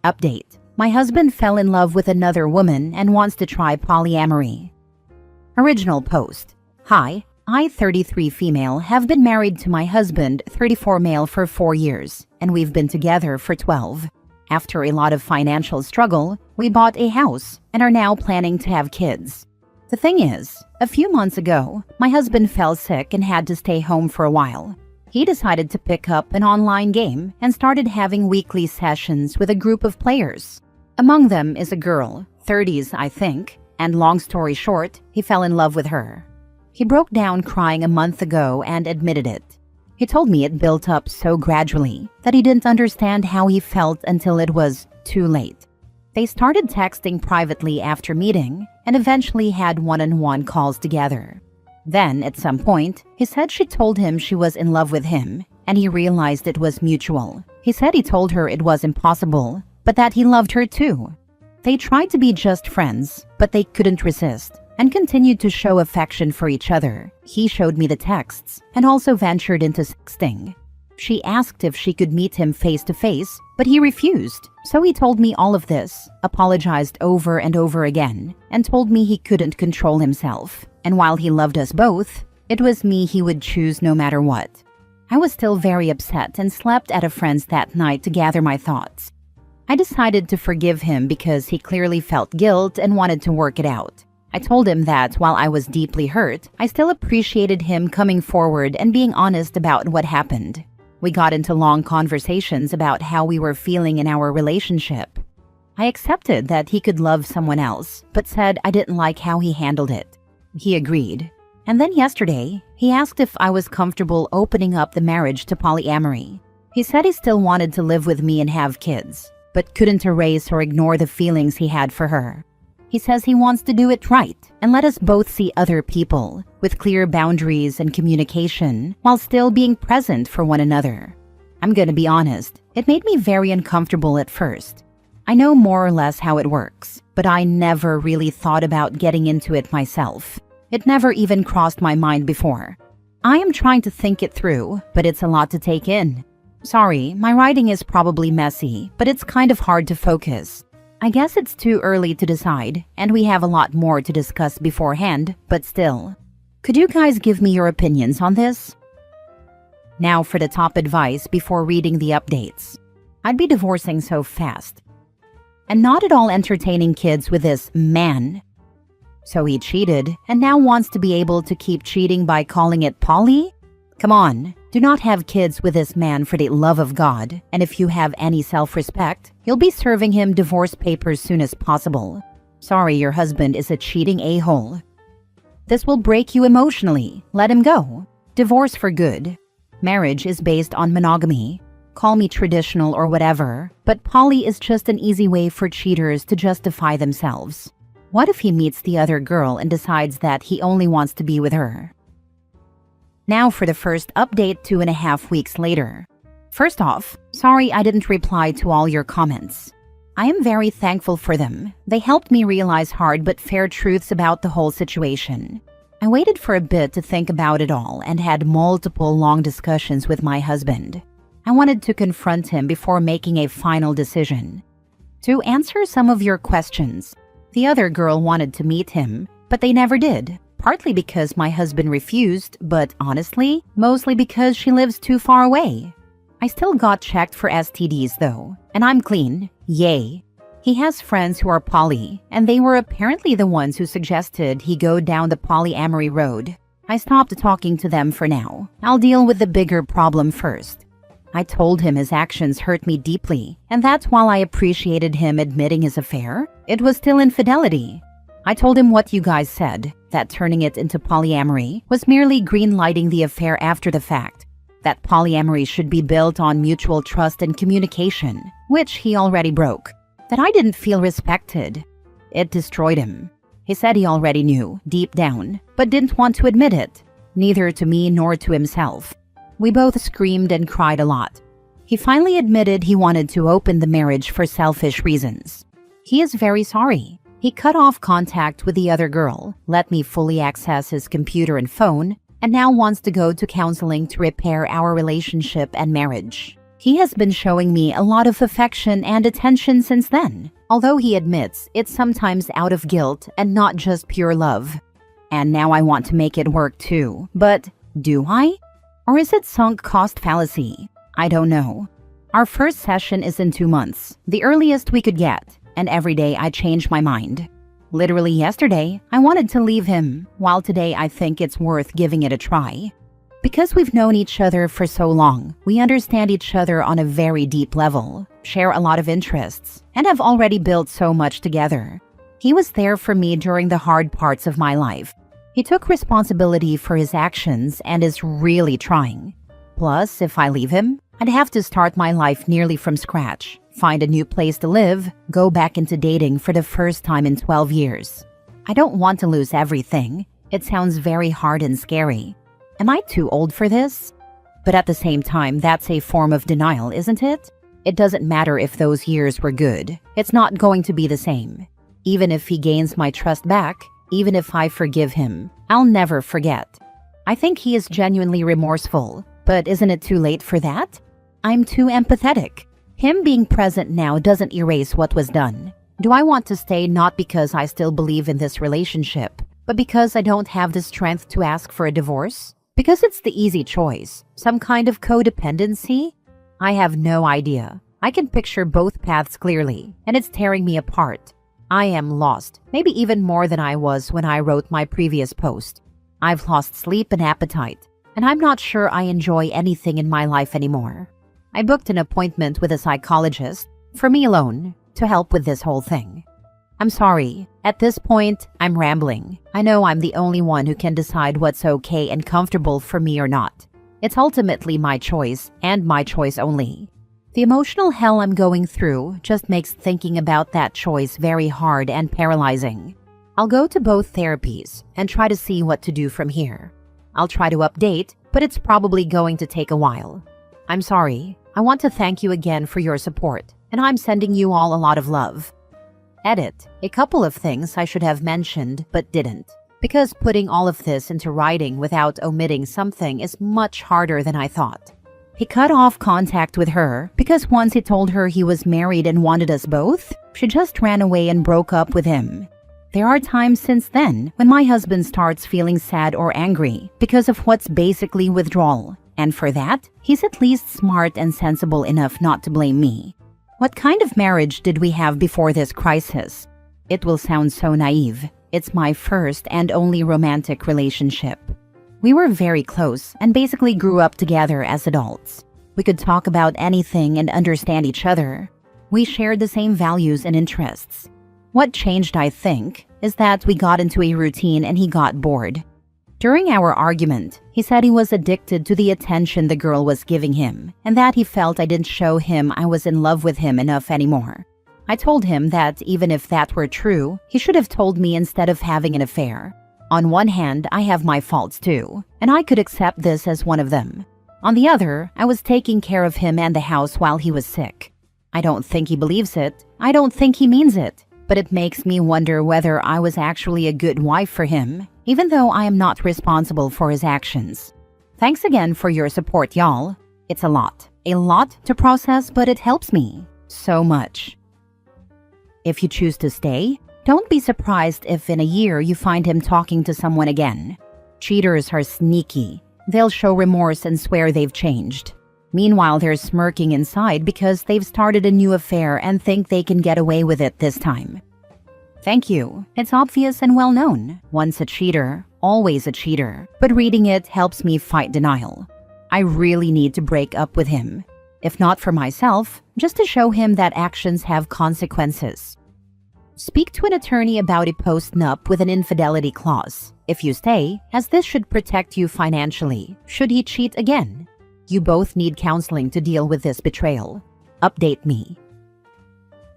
Update. My husband fell in love with another woman and wants to try polyamory. Original post. Hi, I, 33 female, have been married to my husband, 34 male, for 4 years, and we've been together for 12. After a lot of financial struggle, we bought a house and are now planning to have kids. The thing is, a few months ago, my husband fell sick and had to stay home for a while. He decided to pick up an online game and started having weekly sessions with a group of players. Among them is a girl, 30s I think, and long story short, he fell in love with her. He broke down crying a month ago and admitted it. He told me it built up so gradually that he didn't understand how he felt until it was too late. They started texting privately after meeting and eventually had one-on-one calls together. Then, at some point, he said she told him she was in love with him, and he realized it was mutual. He said he told her it was impossible, but that he loved her too. They tried to be just friends, but they couldn't resist, and continued to show affection for each other. He showed me the texts, and also ventured into sexting. She asked if she could meet him face to face, but he refused. So he told me all of this, apologized over and over again, and told me he couldn't control himself. And while he loved us both, it was me he would choose no matter what. I was still very upset and slept at a friend's that night to gather my thoughts. I decided to forgive him because he clearly felt guilt and wanted to work it out. I told him that while I was deeply hurt, I still appreciated him coming forward and being honest about what happened. We got into long conversations about how we were feeling in our relationship. I accepted that he could love someone else, but said I didn't like how he handled it. He agreed. And then yesterday, he asked if I was comfortable opening up the marriage to polyamory. He said he still wanted to live with me and have kids, but couldn't erase or ignore the feelings he had for her. He says he wants to do it right and let us both see other people with clear boundaries and communication while still being present for one another. I'm gonna be honest, it made me very uncomfortable at first. I know more or less how it works, but I never really thought about getting into it myself. It never even crossed my mind before. I am trying to think it through, but it's a lot to take in. Sorry, my writing is probably messy, but it's kind of hard to focus. I guess it's too early to decide, and we have a lot more to discuss beforehand, but still. Could you guys give me your opinions on this? Now for the top advice before reading the updates. I'd be divorcing so fast. And not at all entertaining kids with this man. So he cheated and now wants to be able to keep cheating by calling it poly? Come on, do not have kids with this man for the love of God, and if you have any self-respect, you'll be serving him divorce papers soon as possible. Sorry, your husband is a cheating a-hole. This will break you emotionally. Let him go. Divorce for good. Marriage is based on monogamy. Call me traditional or whatever, but poly is just an easy way for cheaters to justify themselves. What if he meets the other girl and decides that he only wants to be with her? Now for the first update 2.5 weeks later. First off, sorry I didn't reply to all your comments. I am very thankful for them. They helped me realize hard but fair truths about the whole situation. I waited for a bit to think about it all and had multiple long discussions with my husband. I wanted to confront him before making a final decision. To answer some of your questions, the other girl wanted to meet him, but they never did. Partly because my husband refused, but honestly, mostly because she lives too far away. I still got checked for STDs though, and I'm clean. Yay. He has friends who are poly, and they were apparently the ones who suggested he go down the polyamory road. I stopped talking to them for now. I'll deal with the bigger problem first. I told him his actions hurt me deeply, and that while I appreciated him admitting his affair, it was still infidelity. I told him what you guys said, that turning it into polyamory was merely green-lighting the affair after the fact, that polyamory should be built on mutual trust and communication, which he already broke, that I didn't feel respected. It destroyed him. He said he already knew, deep down, but didn't want to admit it, neither to me nor to himself. We both screamed and cried a lot. He finally admitted he wanted to open the marriage for selfish reasons. He is very sorry. He cut off contact with the other girl, let me fully access his computer and phone, and now wants to go to counseling to repair our relationship and marriage. He He has been showing me a lot of affection and attention since then, although he admits it's sometimes out of guilt and not just pure love. And now I want to make it work too, but do I? Or is it sunk cost fallacy? I don't know. Our first session is in 2 months, the earliest we could get, and every day I change my mind. Literally yesterday, I wanted to leave him, while today I think it's worth giving it a try. Because we've known each other for so long, we understand each other on a very deep level, share a lot of interests, and have already built so much together. He was there for me during the hard parts of my life. He took responsibility for his actions and is really trying. Plus, if I leave him, I'd have to start my life nearly from scratch, find a new place to live, go back into dating for the first time in 12 years. I don't want to lose everything. It sounds very hard and scary. Am I too old for this? But at the same time, that's a form of denial, isn't it? It doesn't matter if those years were good. It's not going to be the same. Even if he gains my trust back, even if I forgive him, I'll never forget. I think he is genuinely remorseful, but isn't it too late for that? I'm too empathetic. Him being present now doesn't erase what was done. Do I want to stay not because I still believe in this relationship, but because I don't have the strength to ask for a divorce? Because it's the easy choice. Some kind of codependency? I have no idea. I can picture both paths clearly, and it's tearing me apart. I am lost, maybe even more than I was when I wrote my previous post. I've lost sleep and appetite, and I'm not sure I enjoy anything in my life anymore. I booked an appointment with a psychologist, for me alone, to help with this whole thing. I'm sorry. At this point, I'm rambling. I know I'm the only one who can decide what's okay and comfortable for me or not. It's ultimately my choice, and my choice only. The emotional hell I'm going through just makes thinking about that choice very hard and paralyzing. I'll go to both therapies and try to see what to do from here. I'll try to update, but it's probably going to take a while. I'm sorry. I want to thank you again for your support, and I'm sending you all a lot of love. Edit. A couple of things I should have mentioned but didn't, because putting all of this into writing without omitting something is much harder than I thought. He cut off contact with her because once he told her he was married and wanted us both, she just ran away and broke up with him. There are times since then when my husband starts feeling sad or angry because of what's basically withdrawal, and for that, he's at least smart and sensible enough not to blame me. What kind of marriage did we have before this crisis? It will sound so naive. It's my first and only romantic relationship. We were very close and basically grew up together as adults. We could talk about anything and understand each other. We shared the same values and interests. What changed, I think, is that we got into a routine and he got bored. During our argument, he said he was addicted to the attention the girl was giving him, and that he felt I didn't show him I was in love with him enough anymore. I told him that even if that were true, he should have told me instead of having an affair. On one hand, I have my faults too, and I could accept this as one of them. On the other, I was taking care of him and the house while he was sick. I don't think he believes it. I don't think he means it. But it makes me wonder whether I was actually a good wife for him, even though I am not responsible for his actions. Thanks again for your support, y'all. It's a lot to process, but it helps me so much. If you choose to stay, don't be surprised if in a year you find him talking to someone again. Cheaters are sneaky. They'll show remorse and swear they've changed. Meanwhile, they're smirking inside because they've started a new affair and think they can get away with it this time. Thank you. It's obvious and well known. Once a cheater, always a cheater. But reading it helps me fight denial. I really need to break up with him. If not for myself, just to show him that actions have consequences. Speak to an attorney about a post-nup with an infidelity clause. If you stay, as this should protect you financially, should he cheat again. You both need counseling to deal with this betrayal. Update me.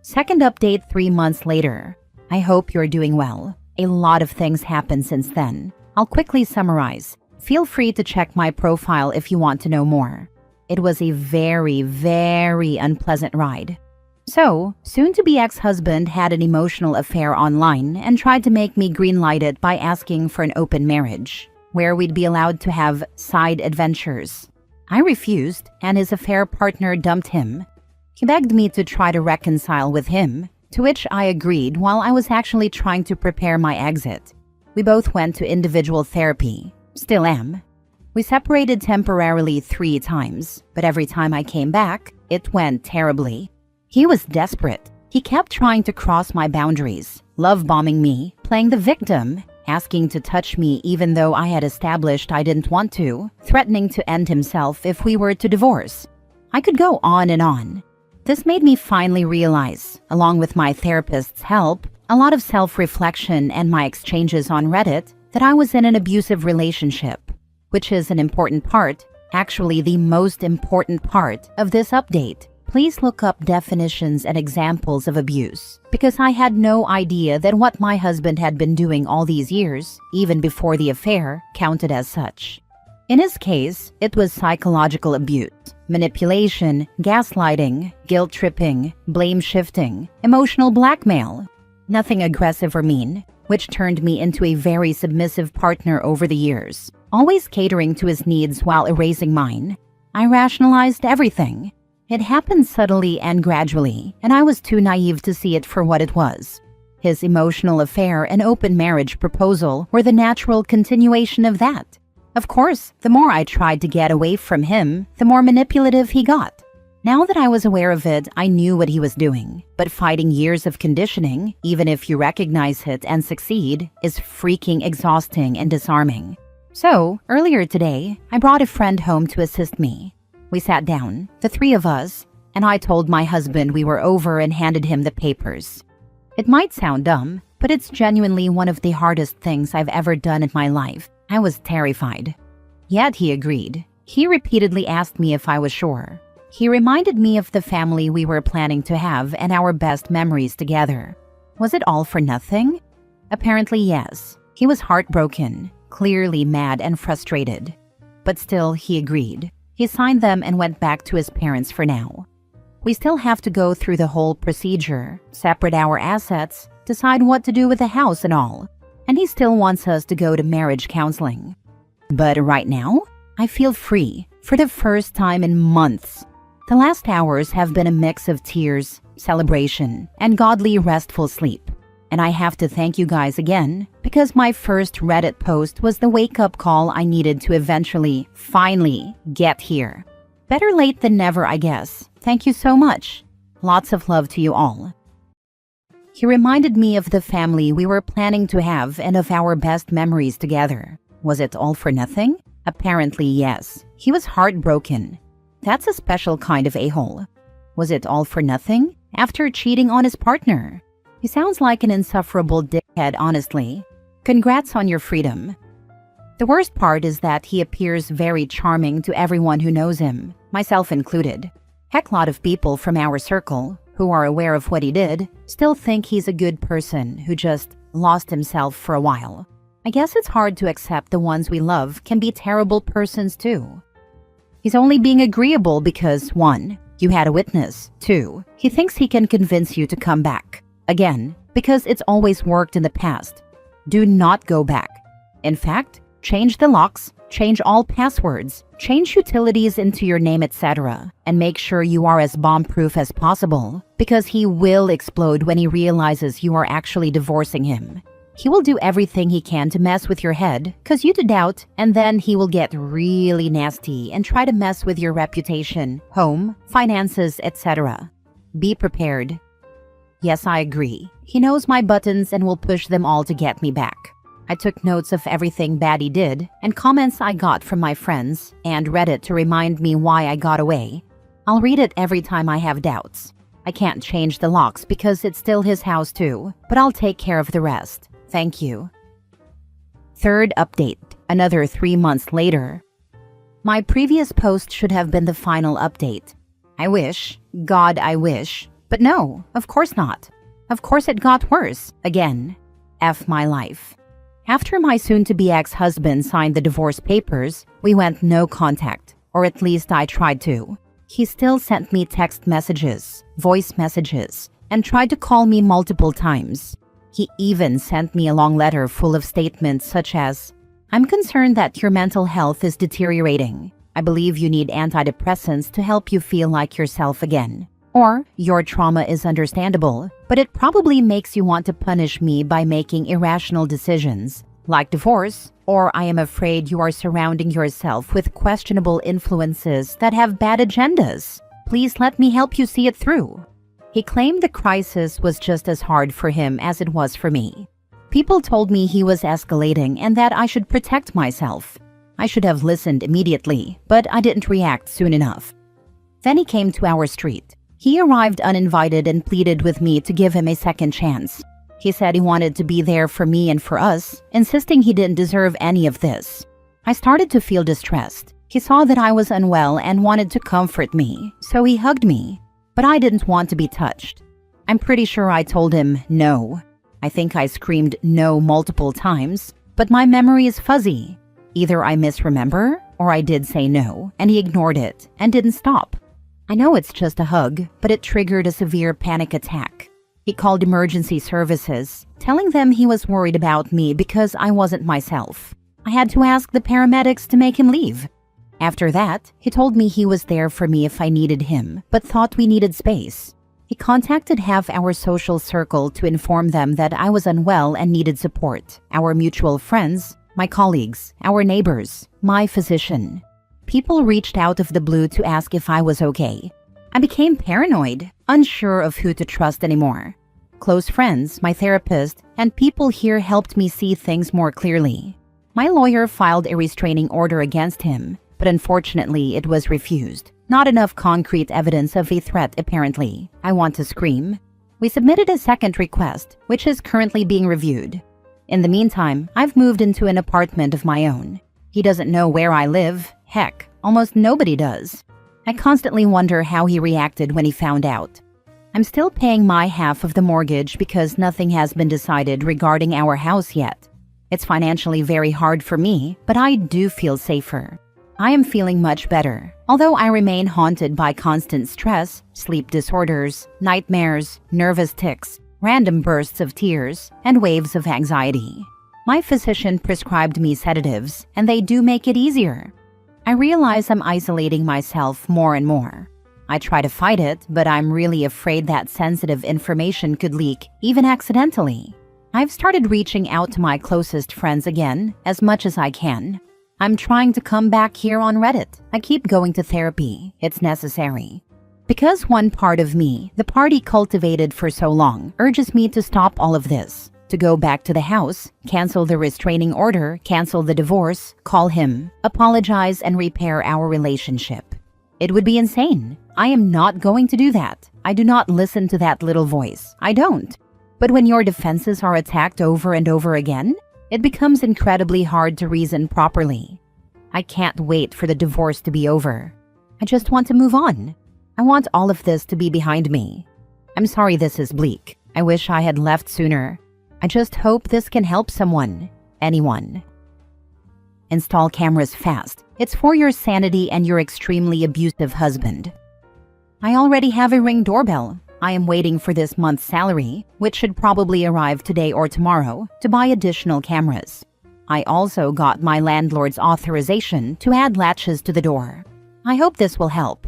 Second update 3 months later. I hope you're doing well. A lot of things happened since then. I'll quickly summarize. Feel free to check my profile if you want to know more. It was a very, very unpleasant ride. So, soon-to-be ex-husband had an emotional affair online and tried to make me green-light it by asking for an open marriage, where we'd be allowed to have side adventures. I refused, and his affair partner dumped him. He begged me to try to reconcile with him, to which I agreed while I was actually trying to prepare my exit. We both went to individual therapy. Still am. We separated temporarily 3 times, but every time I came back, it went terribly. He was desperate. He kept trying to cross my boundaries, love-bombing me, playing the victim, asking to touch me even though I had established I didn't want to, threatening to end himself if we were to divorce. I could go on and on. This made me finally realize, along with my therapist's help, a lot of self-reflection and my exchanges on Reddit, that I was in an abusive relationship, which is an important part, actually the most important part of this update. Please look up definitions and examples of abuse, because I had no idea that what my husband had been doing all these years, even before the affair, counted as such. In his case, it was psychological abuse, manipulation, gaslighting, guilt-tripping, blame-shifting, emotional blackmail. Nothing aggressive or mean, which turned me into a very submissive partner over the years, always catering to his needs while erasing mine. I rationalized everything. It happened subtly and gradually, and I was too naive to see it for what it was. His emotional affair and open marriage proposal were the natural continuation of that. Of course, the more I tried to get away from him, the more manipulative he got. Now that I was aware of it, I knew what he was doing. But fighting years of conditioning, even if you recognize it and succeed, is freaking exhausting and disarming. So, earlier today, I brought a friend home to assist me. We sat down, the 3 of us, and I told my husband we were over and handed him the papers. It might sound dumb, but it's genuinely one of the hardest things I've ever done in my life. I was terrified. Yet he agreed. He repeatedly asked me if I was sure. He reminded me of the family we were planning to have and our best memories together. Was it all for nothing? Apparently yes. He was heartbroken, clearly mad and frustrated. But still, he agreed. He signed them and went back to his parents for now. We still have to go through the whole procedure, separate our assets, decide what to do with the house and all. And he still wants us to go to marriage counseling. But right now, I feel free for the first time in months. The last hours have been a mix of tears, celebration, and godly restful sleep. And I have to thank you guys again, because my first Reddit post was the wake-up call I needed to eventually, finally, get here. Better late than never, I guess. Thank you so much. Lots of love to you all. He reminded me of the family we were planning to have and of our best memories together. Was it all for nothing? Apparently, yes. He was heartbroken. That's a special kind of a-hole. Was it all for nothing? After cheating on his partner? He sounds like an insufferable dickhead, honestly. Congrats on your freedom. The worst part is that he appears very charming to everyone who knows him, myself included. Heck, lot of people from our circle, who are aware of what he did, still think he's a good person who just lost himself for a while. I guess it's hard to accept the ones we love can be terrible persons too. He's only being agreeable because 1. You had a witness. 2. He thinks he can convince you to come back. Again, because it's always worked in the past. Do not go back. In fact, change the locks, change all passwords, change utilities into your name, etc. And make sure you are as bomb-proof as possible, because he will explode when he realizes you are actually divorcing him. He will do everything he can to mess with your head, cause you to doubt, and then he will get really nasty and try to mess with your reputation, home, finances, etc. Be prepared. Yes, I agree. He knows my buttons and will push them all to get me back. I took notes of everything bad he did and comments I got from my friends and Reddit to remind me why I got away. I'll read it every time I have doubts. I can't change the locks because it's still his house too, but I'll take care of the rest. Thank you. Third update, another 3 months later. My previous post should have been the final update. I wish, God I wish, but no, of course not. Of course it got worse, again. F my life. After my soon-to-be ex-husband signed the divorce papers, we went no contact, or at least I tried to. He still sent me text messages, voice messages, and tried to call me multiple times. He even sent me a long letter full of statements such as, "I'm concerned that your mental health is deteriorating. I believe you need antidepressants to help you feel like yourself again. Or, your trauma is understandable, but it probably makes you want to punish me by making irrational decisions, like divorce, or I am afraid you are surrounding yourself with questionable influences that have bad agendas. Please let me help you see it through. He claimed the crisis was just as hard for him as it was for me. People told me he was escalating and that I should protect myself. I should have listened immediately, but I didn't react soon enough. Then he came to our street. He arrived uninvited and pleaded with me to give him a second chance. He said he wanted to be there for me and for us, insisting he didn't deserve any of this. I started to feel distressed. He saw that I was unwell and wanted to comfort me, so he hugged me. But I didn't want to be touched. I'm pretty sure I told him no. I think I screamed no multiple times, but my memory is fuzzy. Either I misremember, or I did say no, and he ignored it and didn't stop. I know it's just a hug, but it triggered a severe panic attack. He called emergency services, telling them he was worried about me because I wasn't myself. I had to ask the paramedics to make him leave. After that, he told me he was there for me if I needed him, but thought we needed space. He contacted half our social circle to inform them that I was unwell and needed support. Our mutual friends, my colleagues, our neighbors, my physician. People reached out of the blue to ask if I was okay. I became paranoid, unsure of who to trust anymore. Close friends, my therapist, and people here helped me see things more clearly. My lawyer filed a restraining order against him, but unfortunately it was refused. Not enough concrete evidence of a threat, apparently. I want to scream. We submitted a second request, which is currently being reviewed. In the meantime, I've moved into an apartment of my own. He doesn't know where I live. Heck, almost nobody does. I constantly wonder how he reacted when he found out. I'm still paying my half of the mortgage because nothing has been decided regarding our house yet. It's financially very hard for me, but I do feel safer. I am feeling much better, although I remain haunted by constant stress, sleep disorders, nightmares, nervous tics, random bursts of tears, and waves of anxiety. My physician prescribed me sedatives, and they do make it easier. I realize I'm isolating myself more and more. I try to fight it, but I'm really afraid that sensitive information could leak, even accidentally. I've started reaching out to my closest friends again, as much as I can. I'm trying to come back here on Reddit. I keep going to therapy. It's necessary. Because one part of me, the party cultivated for so long, urges me to stop all of this. To go back to the house, cancel the restraining order, cancel the divorce, call him, apologize, and repair our relationship. It would be insane. I am not going to do that. I do not listen to that little voice. I don't. But when your defenses are attacked over and over again, it becomes incredibly hard to reason properly. I can't wait for the divorce to be over. I just want to move on. I want all of this to be behind me. I'm sorry this is bleak. I wish I had left sooner. I just hope this can help someone. Anyone. Install cameras fast. It's for your sanity and your extremely abusive husband. I already have a Ring doorbell. I am waiting for this month's salary, which should probably arrive today or tomorrow, to buy additional cameras. I also got my landlord's authorization to add latches to the door. I hope this will help.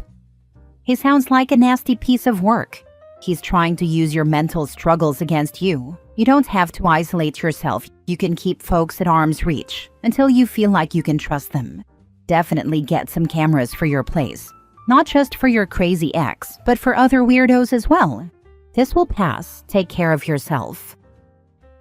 He sounds like a nasty piece of work. He's trying to use your mental struggles against you. You don't have to isolate yourself. You can keep folks at arm's reach until you feel like you can trust them. Definitely get some cameras for your place. Not just for your crazy ex, but for other weirdos as well. This will pass. Take care of yourself.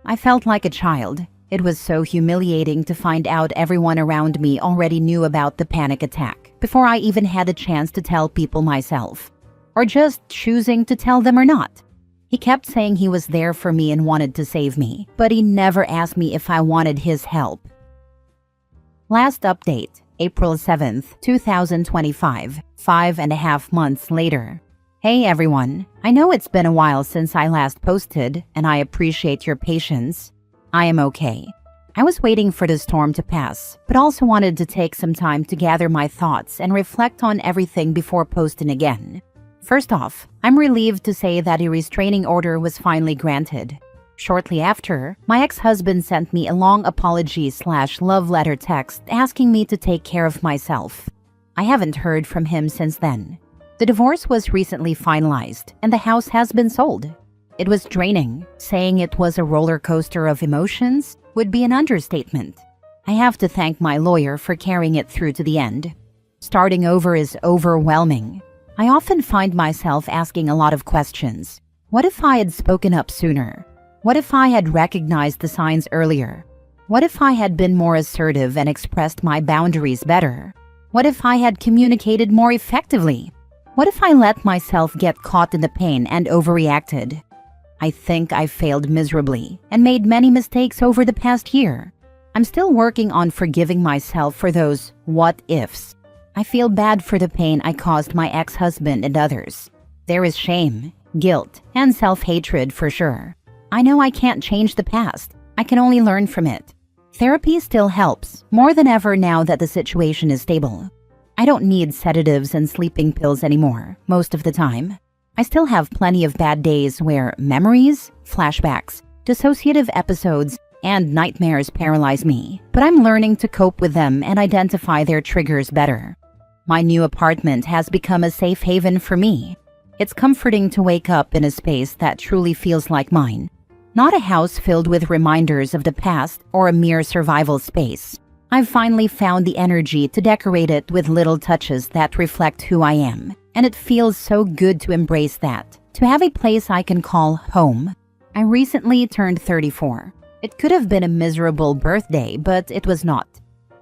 I felt like a child. It was so humiliating to find out everyone around me already knew about the panic attack before I even had a chance to tell people myself. Or just choosing to tell them or not. He kept saying he was there for me and wanted to save me, but he never asked me if I wanted his help. Last update, April 7th, 2025, 5.5 months later. Hey everyone, I know it's been a while since I last posted, and I appreciate your patience. I am okay. I was waiting for the storm to pass, but also wanted to take some time to gather my thoughts and reflect on everything before posting again. First off, I'm relieved to say that a restraining order was finally granted. Shortly after, my ex-husband sent me a long apology/love letter text asking me to take care of myself. I haven't heard from him since then. The divorce was recently finalized and the house has been sold. It was draining. Saying it was a roller coaster of emotions would be an understatement. I have to thank my lawyer for carrying it through to the end. Starting over is overwhelming. I often find myself asking a lot of questions. What if I had spoken up sooner? What if I had recognized the signs earlier? What if I had been more assertive and expressed my boundaries better? What if I had communicated more effectively? What if I let myself get caught in the pain and overreacted? I think I failed miserably and made many mistakes over the past year. I'm still working on forgiving myself for those what-ifs. I feel bad for the pain I caused my ex-husband and others. There is shame, guilt, and self-hatred for sure. I know I can't change the past. I can only learn from it. Therapy still helps, more than ever now that the situation is stable. I don't need sedatives and sleeping pills anymore, most of the time. I still have plenty of bad days where memories, flashbacks, dissociative episodes, and nightmares paralyze me, but I'm learning to cope with them and identify their triggers better. My new apartment has become a safe haven for me. It's comforting to wake up in a space that truly feels like mine, not a house filled with reminders of the past or a mere survival space. I've finally found the energy to decorate it with little touches that reflect who I am, and it feels so good to embrace that, to have a place I can call home. I recently turned 34. It could have been a miserable birthday, but it was not.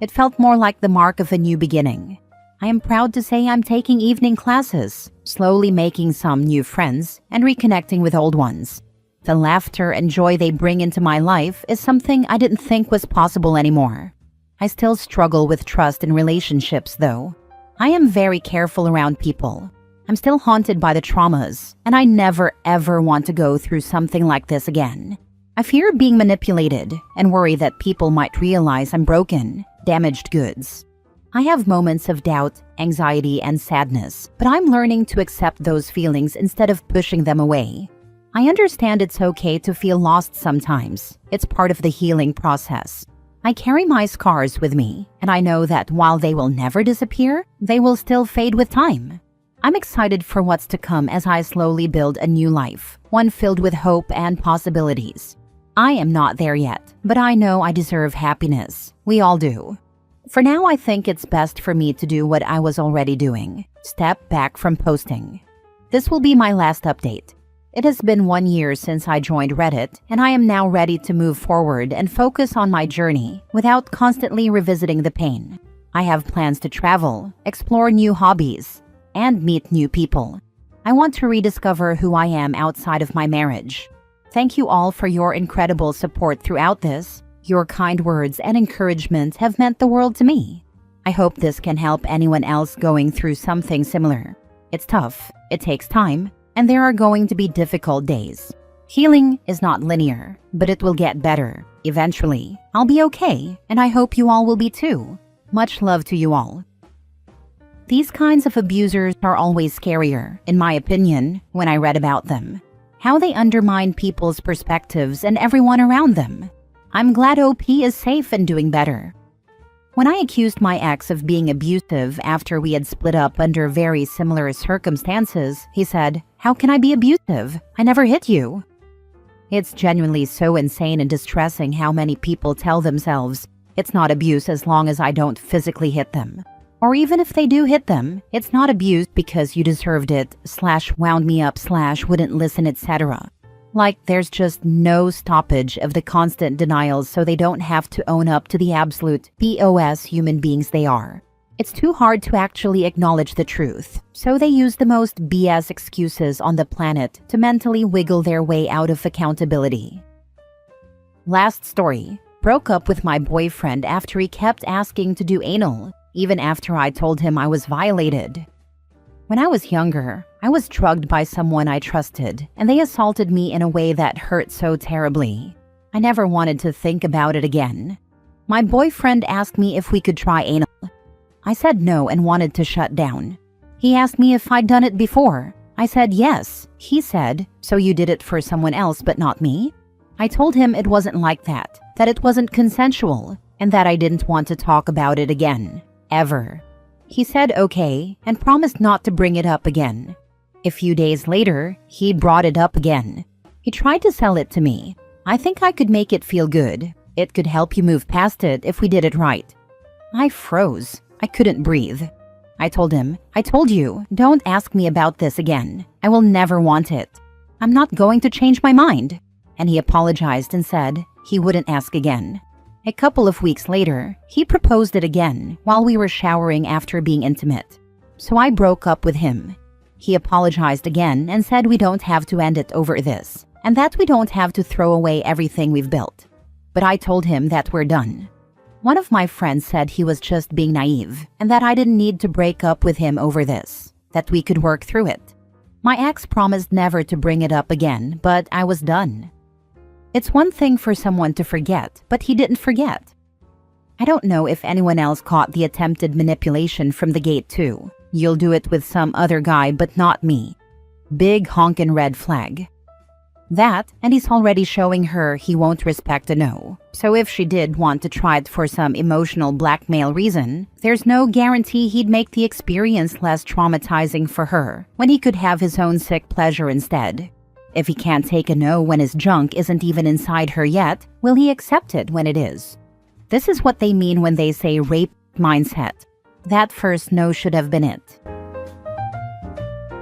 It felt more like the mark of a new beginning. I am proud to say I'm taking evening classes, slowly making some new friends and reconnecting with old ones. The laughter and joy they bring into my life is something I didn't think was possible anymore. I still struggle with trust in relationships, though. I am very careful around people. I'm still haunted by the traumas, and I never ever want to go through something like this again. I fear being manipulated and worry that people might realize I'm broken, damaged goods. I have moments of doubt, anxiety, and sadness, but I'm learning to accept those feelings instead of pushing them away. I understand it's okay to feel lost sometimes. It's part of the healing process. I carry my scars with me, and I know that while they will never disappear, they will still fade with time. I'm excited for what's to come as I slowly build a new life, one filled with hope and possibilities. I am not there yet, but I know I deserve happiness. We all do. For now, I think it's best for me to do what I was already doing. Step back from posting. This will be my last update. It has been 1 year since I joined Reddit, and I am now ready to move forward and focus on my journey without constantly revisiting the pain. I have plans to travel, explore new hobbies, and meet new people. I want to rediscover who I am outside of my marriage. Thank you all for your incredible support throughout this. Your kind words and encouragement have meant the world to me. I hope this can help anyone else going through something similar. It's tough, it takes time, and there are going to be difficult days. Healing is not linear, but it will get better. Eventually, I'll be okay, and I hope you all will be too. Much love to you all. These kinds of abusers are always scarier, in my opinion, when I read about them. How they undermine people's perspectives and everyone around them. I'm glad OP is safe and doing better. When I accused my ex of being abusive after we had split up under very similar circumstances, he said, "How can I be abusive? I never hit you." It's genuinely so insane and distressing how many people tell themselves, it's not abuse as long as I don't physically hit them. Or even if they do hit them, it's not abuse because you deserved it, /wound me up / wouldn't listen, etc. Like there's just no stoppage of the constant denials so they don't have to own up to the absolute BOS human beings they are. It's too hard to actually acknowledge the truth, so they use the most BS excuses on the planet to mentally wiggle their way out of accountability. Last story. Broke up with my boyfriend after he kept asking to do anal, even after I told him I was violated. When I was younger, I was drugged by someone I trusted, and they assaulted me in a way that hurt so terribly. I never wanted to think about it again. My boyfriend asked me if we could try anal. I said no and wanted to shut down. He asked me if I'd done it before. I said yes. He said, "So you did it for someone else but not me?" I told him it wasn't like that it wasn't consensual, and that I didn't want to talk about it again. Ever. He said okay and promised not to bring it up again. A few days later, he brought it up again. He tried to sell it to me. I think I could make it feel good. It could help you move past it if we did it right. I froze. I couldn't breathe. I told him, I told you, don't ask me about this again. I will never want it. I'm not going to change my mind. And he apologized and said he wouldn't ask again. A couple of weeks later, he proposed it again while we were showering after being intimate. So I broke up with him. He apologized again and said we don't have to end it over this, and that we don't have to throw away everything we've built. But I told him that we're done. One of my friends said he was just being naive and that I didn't need to break up with him over this, that we could work through it. My ex promised never to bring it up again, but I was done. It's one thing for someone to forget, but he didn't forget. I don't know if anyone else caught the attempted manipulation from the gate too. You'll do it with some other guy, but not me. Big honkin' red flag. That, and he's already showing her he won't respect a no. So if she did want to try it for some emotional blackmail reason, there's no guarantee he'd make the experience less traumatizing for her, when he could have his own sick pleasure instead. If he can't take a no when his junk isn't even inside her yet, will he accept it when it is? This is what they mean when they say rape mindset. That first no should have been it.